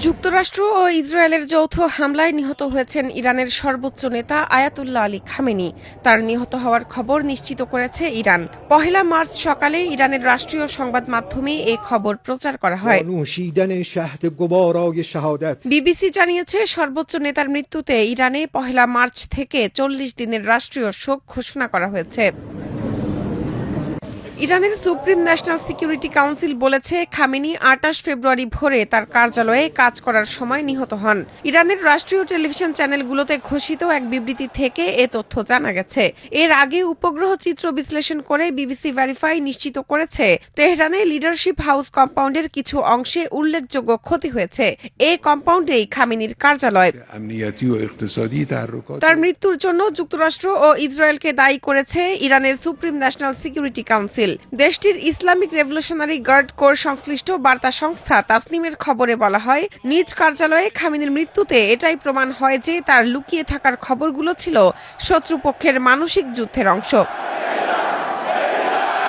যুক্তরাষ্ট্র ও ইসরায়েলের যৌথ হামলায় নিহত হয়েছেন ইরানের সর্বোচ্চ নেতা আয়াতুল্লাহ আলী খামেনি। তার নিহত হওয়ার খবর নিশ্চিত করেছে ইরান। ১ মার্চ সকালে ইরানের রাষ্ট্রীয় সংবাদ মাধ্যমে এই খবর প্রচার করা হয়। বিবিসি জানিয়েছে, সর্বোচ্চ নেতার মৃত্যুতে ইরানে ১ মার্চ থেকে ৪০ দিনের রাষ্ট্রীয় শোক ঘোষণা করা হয়েছে। ইরানের সুপ্রিম ন্যাশনাল সিকিউরিটি কাউন্সিল বলেছে, খামেনি ২৮ ফেব্রুয়ারি ভোরে তার কার্যালয়ে কাজ করার সময় নিহত হন। ইরানের রাষ্ট্রীয় টেলিভিশন চ্যানেলগুলোতে ঘোষিত এক বিবৃতি থেকে এ তথ্য জানা গেছে। এর আগে উপগ্রহ চিত্র বিশ্লেষণ করে বিবিসি ভেরিফাই নিশ্চিত করেছে, তেহরানে লিডারশিপ হাউস কম্পাউন্ডের কিছু অংশে উল্লেখযোগ্য ক্ষতি হয়েছে। এ কম্পাউন্ডেই খামেনির কার্যালয়। তার মৃত্যুর জন্য যুক্তরাষ্ট্র ও ইসরায়েলকে দায়ী করেছে ইরানের সুপ্রিম ন্যাশনাল সিকিউরিটি কাউন্সিল। দেশটির ইসলামিক রেভলিউশনারি গার্ড কোর সংশ্লিষ্ট বার্তা সংস্থা তাসনিমের খবরে বলা হয়, নিজ কার্যালয়ে খামেনির মৃত্যুতে এটাই প্রমাণ হয় যে তার লুকিয়ে থাকার খবরগুলো ছিল শত্রুপক্ষের মানসিক যুদ্ধের অংশ।